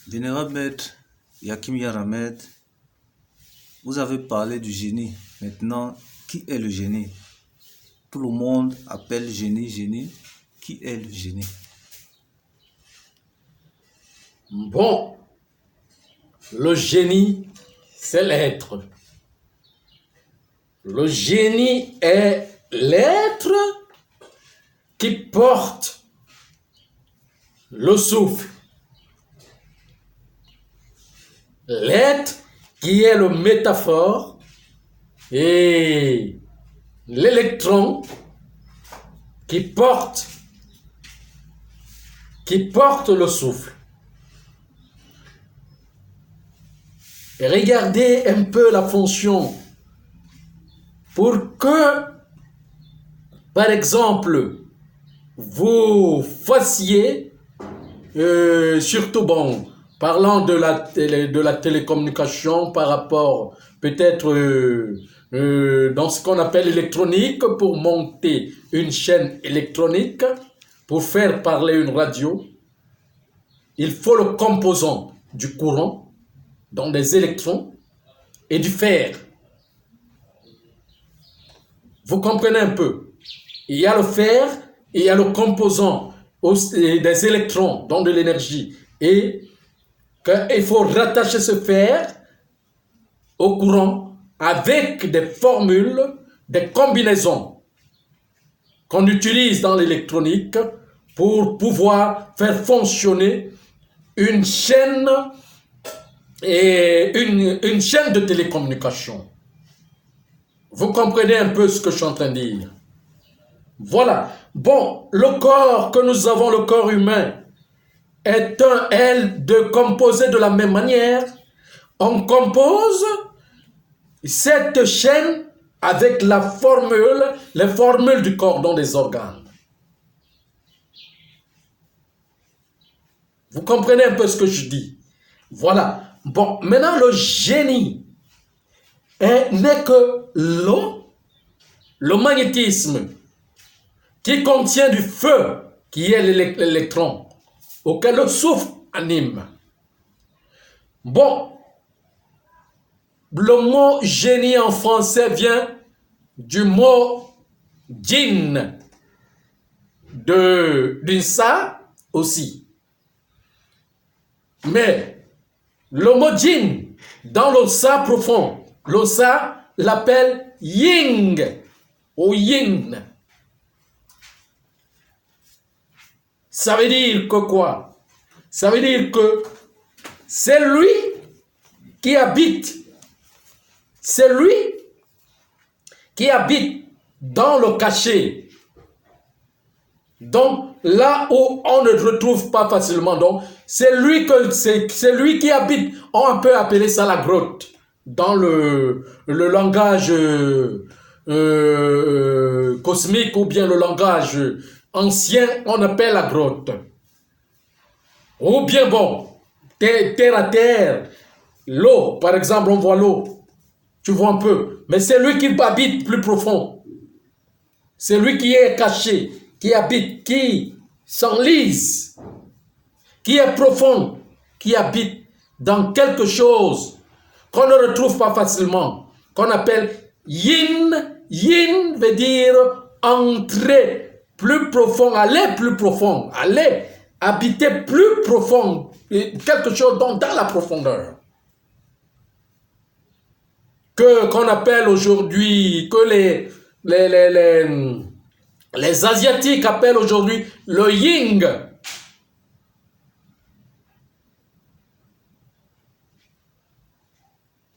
Vénérable maître Yakim Yaramed, vous avez parlé du génie. Maintenant, qui est le génie? Tout le monde appelle génie, génie. Qui est le génie? Bon, le génie, c'est l'être. Le génie est l'être qui porte le souffle. L'être qui est le métaphore et l'électron qui porte le souffle. Et regardez un peu la fonction pour que, par exemple, vous fassiez, surtout bon, parlant de la télécommunication par rapport peut-être dans ce qu'on appelle l'électronique, pour monter une chaîne électronique, pour faire parler une radio, il faut le composant du courant, donc des électrons, et du fer. Vous comprenez un peu? Il y a le fer, et il y a le composant des électrons, donc de l'énergie. Et il faut rattacher ce fer au courant avec des formules, des combinaisons qu'on utilise dans l'électronique pour pouvoir faire fonctionner une chaîne une chaîne de télécommunication. Vous comprenez un peu ce que je suis en train de dire? Voilà. Bon, le corps que nous avons, le corps humain, est composé de la même manière. On compose cette chaîne avec les formules du corps, dont des organes. Vous comprenez un peu ce que je dis? Voilà. Bon, maintenant le génie n'est que l'eau, le magnétisme, qui contient du feu, qui est l'électron, auquel le souffle anime. Bon, le mot génie en français vient du mot djinn, d'insa aussi. Mais le mot djinn, dans l'ossa profond, l'ossa l'appelle ying ou yin. Ça veut dire que quoi? Ça veut dire que c'est lui qui habite. C'est lui qui habite dans le cachet. Donc, là où on ne retrouve pas facilement, donc, c'est lui qui habite. On peut appeler ça la grotte. Dans le langage cosmique ou bien le langage ancien, on appelle la grotte. Ou bien bon, terre à terre, l'eau, par exemple, on voit l'eau. Tu vois un peu. Mais c'est lui qui habite plus profond. C'est lui qui est caché, qui habite, qui s'enlise, qui est profond, qui habite dans quelque chose qu'on ne retrouve pas facilement, qu'on appelle yin. Yin veut dire entrer plus profond, aller plus profond, aller habiter plus profond, quelque chose dans la profondeur. Qu'on appelle aujourd'hui, que les Asiatiques appellent aujourd'hui le Ying.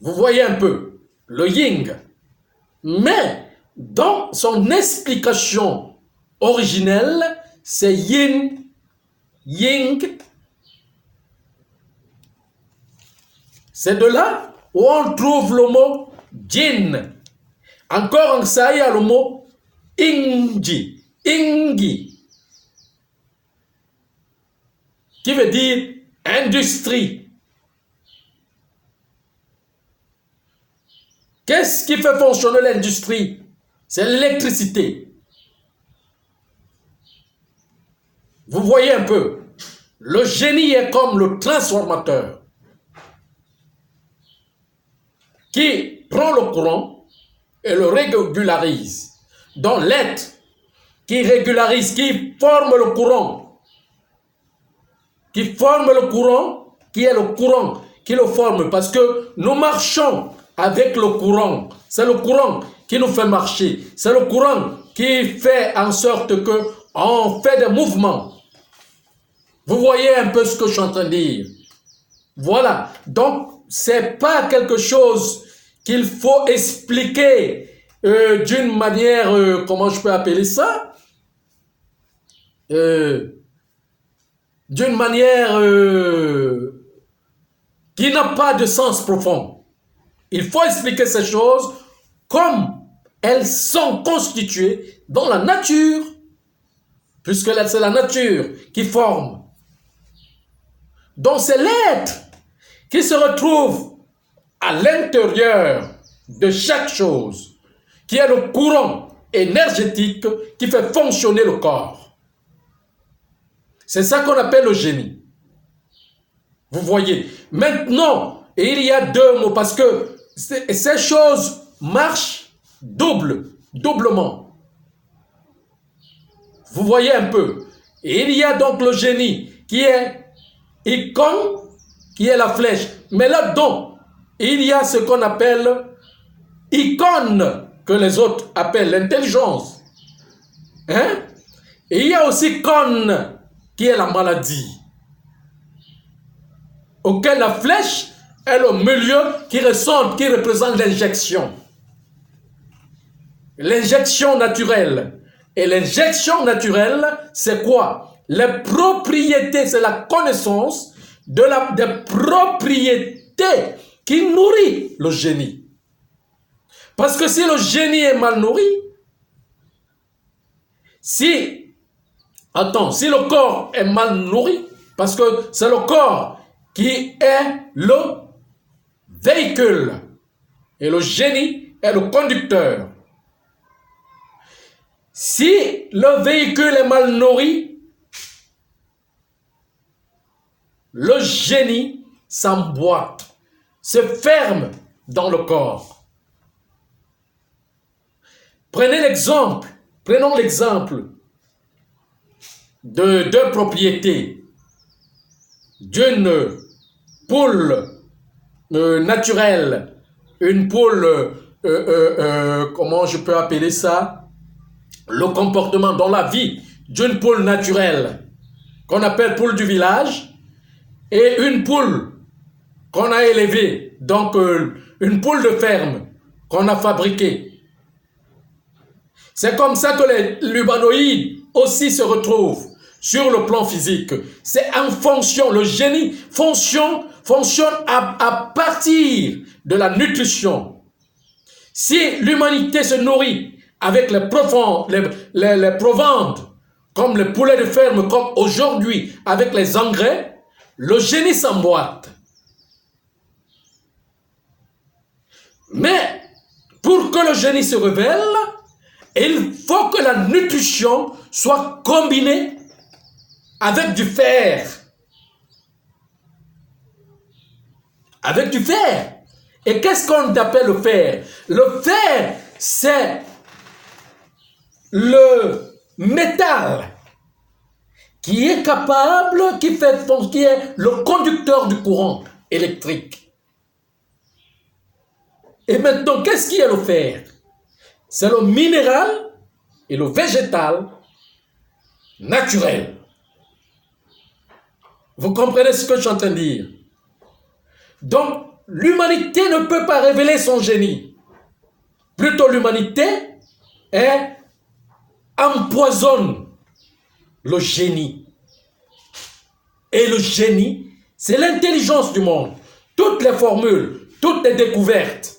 Vous voyez un peu, le Ying. Mais dans son explication originelle, c'est Yin, Ying. C'est de là où on trouve le mot djinn. Encore en ça, il y a le mot ingi, qui veut dire industrie. Qu'est-ce qui fait fonctionner l'industrie? C'est l'électricité. Vous voyez un peu, le génie est comme le transformateur qui prend le courant et le régularise. Donc l'être qui régularise, qui forme le courant, qui est le courant qui le forme, parce que nous marchons avec le courant. C'est le courant qui nous fait marcher. C'est le courant qui fait en sorte que on fait des mouvements. Vous voyez un peu ce que je suis en train de dire. Voilà. Donc, c'est pas quelque chose qu'il faut expliquer d'une manière, comment je peux appeler ça? D'une manière qui n'a pas de sens profond. Il faut expliquer ces choses comme elles sont constituées dans la nature, puisque c'est la nature qui forme. Donc c'est l'être qui se retrouve à l'intérieur de chaque chose, qui est le courant énergétique qui fait fonctionner le corps. C'est ça qu'on appelle le génie. Vous voyez. Maintenant, il y a deux mots, parce que ces choses marchent doublement. Vous voyez un peu. Il y a donc le génie qui est icône, qui est la flèche. Mais là-dedans, il y a ce qu'on appelle icône, que les autres appellent l'intelligence. Hein? Et il y a aussi cône, qui est la maladie, auquel la flèche est le milieu qui représente l'injection. L'injection naturelle. Et l'injection naturelle, c'est quoi? Les propriétés, c'est la connaissance des propriétés qui nourrit le génie. Parce que si le génie est mal nourri, si le corps est mal nourri, parce que c'est le corps qui est le véhicule et le génie est le conducteur. Si le véhicule est mal nourri, le génie s'emboîte, se ferme dans le corps. Prenons l'exemple de deux propriétés d'une poule naturelle, une poule, comment je peux appeler ça? Le comportement dans la vie d'une poule naturelle qu'on appelle poule du village et une poule qu'on a élevée, donc une poule de ferme qu'on a fabriquée. C'est comme ça que l'humanoïde aussi se retrouve sur le plan physique. C'est en fonction, le génie fonctionne à partir de la nutrition. Si l'humanité se nourrit avec les provandes, comme les poulets de ferme, comme aujourd'hui, avec les engrais, le génie s'emboîte. Mais, pour que le génie se révèle, il faut que la nutrition soit combinée avec du fer. Avec du fer. Et qu'est-ce qu'on appelle le fer? Le fer, c'est le métal qui est capable, qui est le conducteur du courant électrique. Et maintenant, qu'est-ce qui est le fer? C'est le minéral et le végétal naturel. Vous comprenez ce que je suis en train de dire? Donc, l'humanité ne peut pas révéler son génie. Plutôt, l'humanité empoisonne le génie. Et le génie, c'est l'intelligence du monde. Toutes les formules, toutes les découvertes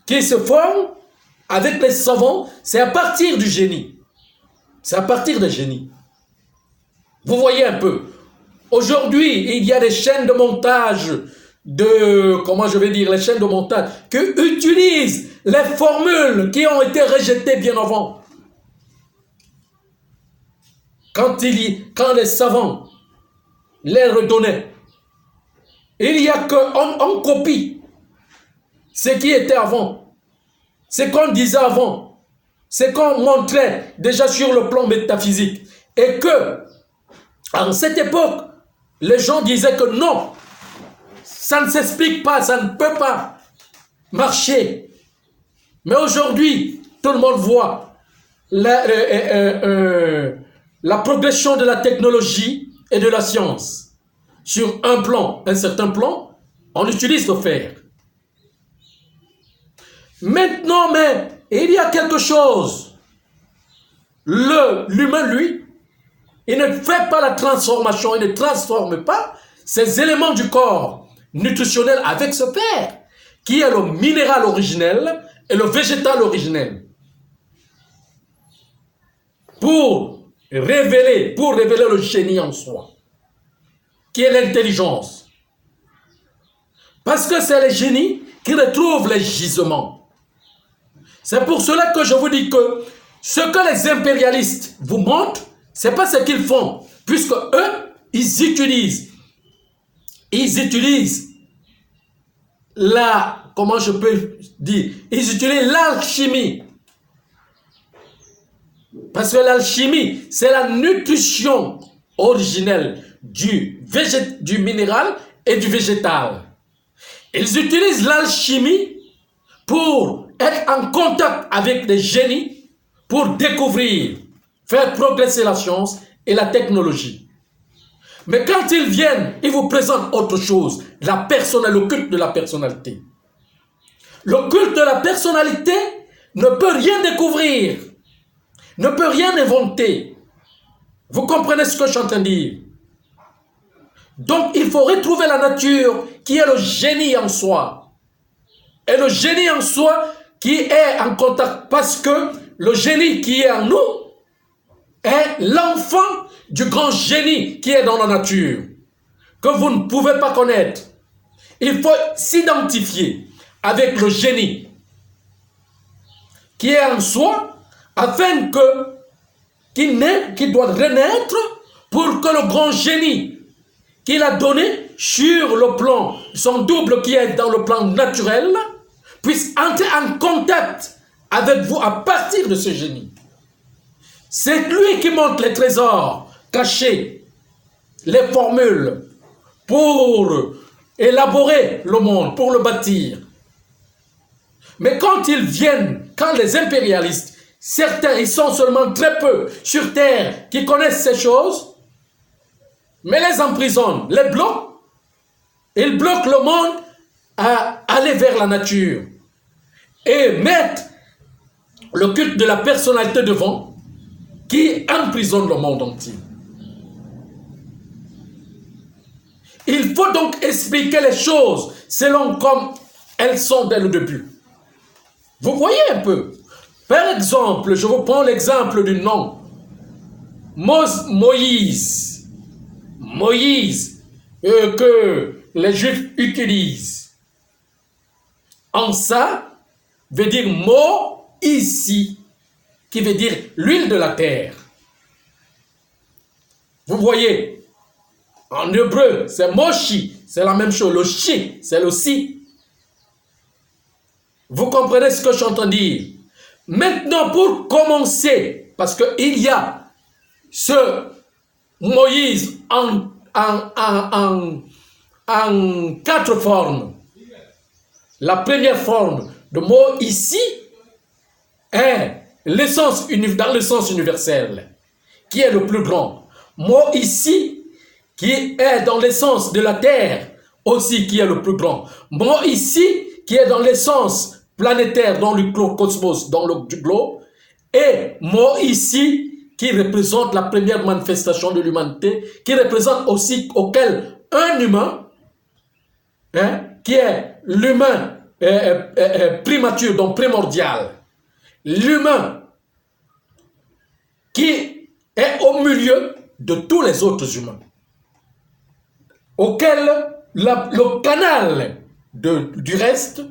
qui se forment avec les savants, c'est à partir du génie. C'est à partir du génie. Vous voyez un peu. Aujourd'hui, il y a des chaînes de montage les chaînes de montage qui utilisent les formules qui ont été rejetées bien avant. quand les savants les redonnaient, il n'y a qu'on copie ce qui était avant, ce qu'on disait avant, ce qu'on montrait déjà sur le plan métaphysique. Et que, en cette époque, les gens disaient que non, ça ne s'explique pas, ça ne peut pas marcher. Mais aujourd'hui, tout le monde voit la progression de la technologie et de la science. Sur un certain plan, on utilise le fer. Maintenant, mais il y a quelque chose. L'humain, lui, il ne fait pas la transformation, il ne transforme pas ces éléments du corps nutritionnel avec ce fer, qui est le minéral originel et le végétal originel. Pour révéler le génie en soi, qui est l'intelligence. Parce que c'est les génies qui retrouvent les gisements. C'est pour cela que je vous dis que ce que les impérialistes vous montrent, ce n'est pas ce qu'ils font, puisque eux, ils utilisent comment je peux dire, ils utilisent l'alchimie. Parce que l'alchimie, c'est la nutrition originelle du minéral et du végétal. Ils utilisent l'alchimie pour être en contact avec des génies, pour découvrir, faire progresser la science et la technologie. Mais quand ils viennent, ils vous présentent autre chose, le culte de la personnalité. Le culte de la personnalité ne peut rien découvrir, ne peut rien inventer. Vous comprenez ce que je suis en train de dire? Donc, il faut retrouver la nature qui est le génie en soi. Et le génie en soi qui est en contact, parce que le génie qui est en nous est l'enfant du grand génie qui est dans la nature, que vous ne pouvez pas connaître. Il faut s'identifier avec le génie qui est en soi, afin qu'il doit renaître pour que le grand génie qu'il a donné sur le plan, son double qui est dans le plan naturel, puisse entrer en contact avec vous à partir de ce génie. C'est lui qui montre les trésors cachés, les formules pour élaborer le monde, pour le bâtir. Mais quand ils viennent, quand les impérialistes, certains, ils sont seulement très peu sur Terre qui connaissent ces choses, mais les emprisonnent, les bloquent, ils bloquent le monde à aller vers la nature et mettre le culte de la personnalité devant, qui emprisonne le monde entier. Il faut donc expliquer les choses selon comme elles sont dès le début. Vous voyez un peu. Par exemple, je vous prends l'exemple du nom. Moïse. Moïse, que les Juifs utilisent. En ça, veut dire mot ici, qui veut dire l'huile de la terre. Vous voyez, en hébreu, c'est moshi, c'est la même chose. Le chi, c'est le si. Vous comprenez ce que je suis en train de dire? Maintenant, pour commencer, parce qu'il y a ce Moïse en 4 formes. La première forme de mot ici est l'essence dans le sens universel, qui est le plus grand. Mot ici, qui est dans l'essence de la terre, aussi qui est le plus grand. Mot ici, qui est dans l'essence planétaire, dans le cosmos, dans le globe. Et mot ici, qui représente la première manifestation de l'humanité, qui représente aussi auquel un humain, qui est l'humain primature, donc primordial, l'humain qui est au milieu de tous les autres humains, auquel le canal du reste,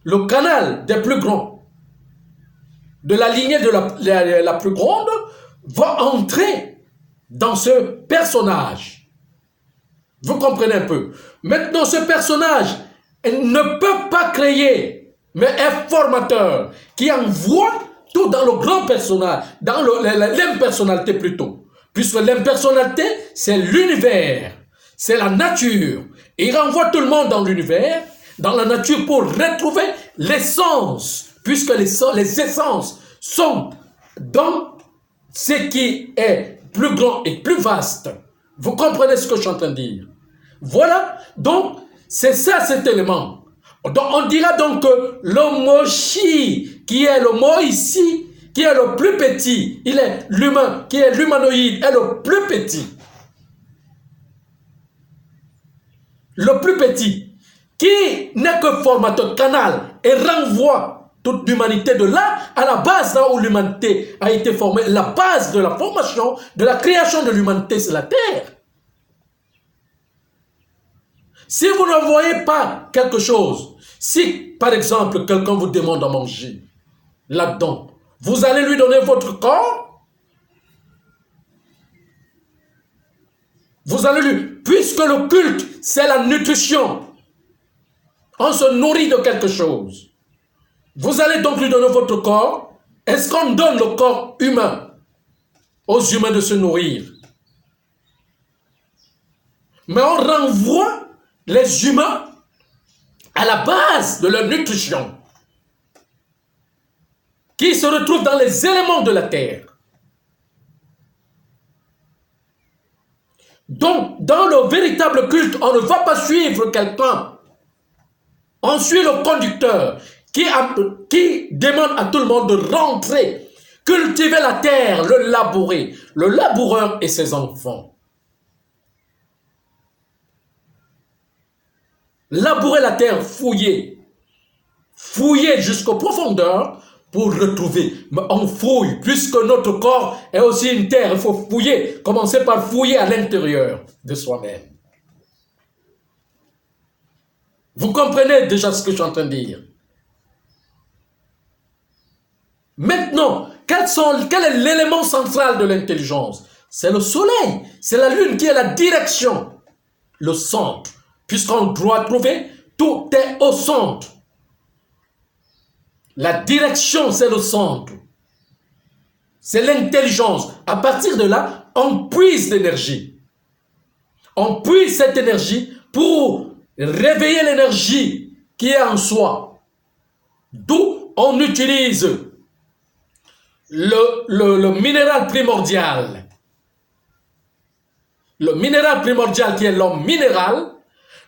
le canal des plus grands, de la lignée de la plus grande, va entrer dans ce personnage. Vous comprenez un peu? Maintenant, ce personnage ne peut pas créer, mais est formateur qui envoie tout dans le grand personnage, dans l'impersonnalité plutôt. Puisque l'impersonnalité, c'est l'univers, c'est la nature. Il renvoie tout le monde dans l'univers, dans la nature pour retrouver l'essence, puisque les essences sont dans ce qui est plus grand et plus vaste. Vous comprenez ce que je suis en train de dire? Voilà, donc c'est ça cet élément. Donc, on dira donc que le Moshi, qui est le mot ici, qui est le plus petit, il est l'humain, qui est l'humanoïde, est le plus petit. Le plus petit, qui n'est que formateur canal et renvoie toute l'humanité de là à la base, là où l'humanité a été formée. La base de la formation, de la création de l'humanité, c'est la terre. Si vous ne voyez pas quelque chose, si par exemple quelqu'un vous demande à manger là-dedans, vous allez lui donner votre corps, vous allez lui, puisque le culte c'est la nutrition, on se nourrit de quelque chose, vous allez donc lui donner votre corps. Est-ce qu'on donne le corps humain aux humains de se nourrir? Mais on renvoie les humains à la base de leur nutrition, qui se retrouve dans les éléments de la terre. Donc, dans le véritable culte, on ne va pas suivre quelqu'un. On suit le conducteur qui demande à tout le monde de rentrer, cultiver la terre, le labourer, le laboureur et ses enfants. Labourer la terre, fouiller jusqu'aux profondeurs pour retrouver. Mais on fouille, puisque notre corps est aussi une terre, il faut fouiller. Commencer par fouiller à l'intérieur de soi-même. Vous comprenez déjà ce que je suis en train de dire? Maintenant, quel est l'élément central de l'intelligence? C'est le soleil, c'est la lune qui est la direction, le centre. Puisqu'on doit trouver, tout est au centre. La direction, c'est le centre. C'est l'intelligence. À partir de là, on puise l'énergie. On puise cette énergie pour réveiller l'énergie qui est en soi. D'où on utilise le minéral primordial. Le minéral primordial qui est l'homme minéral.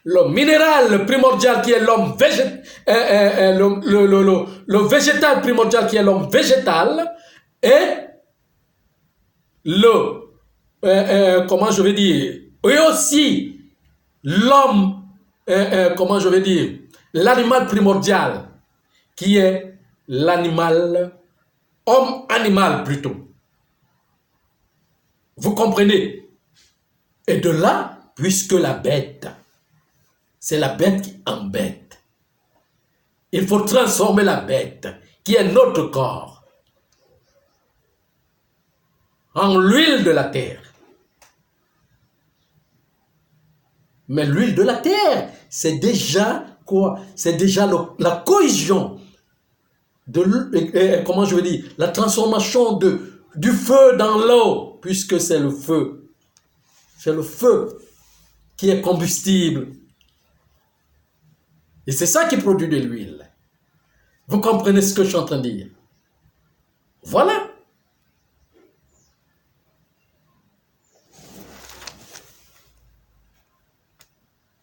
Le minéral primordial qui est l'homme végétal, le végétal primordial qui est l'homme végétal, et comment je vais dire, et aussi l'homme, comment je vais dire, l'animal primordial qui est l'animal, homme-animal plutôt. Vous comprenez? Et de là, puisque la bête, c'est la bête qui embête. Il faut transformer la bête, qui est notre corps, en l'huile de la terre. Mais l'huile de la terre, c'est déjà quoi? C'est déjà la cohésion, comment je veux dire, la transformation du feu dans l'eau, puisque c'est le feu. C'est le feu qui est combustible. Et c'est ça qui produit de l'huile. Vous comprenez ce que je suis en train de dire? Voilà.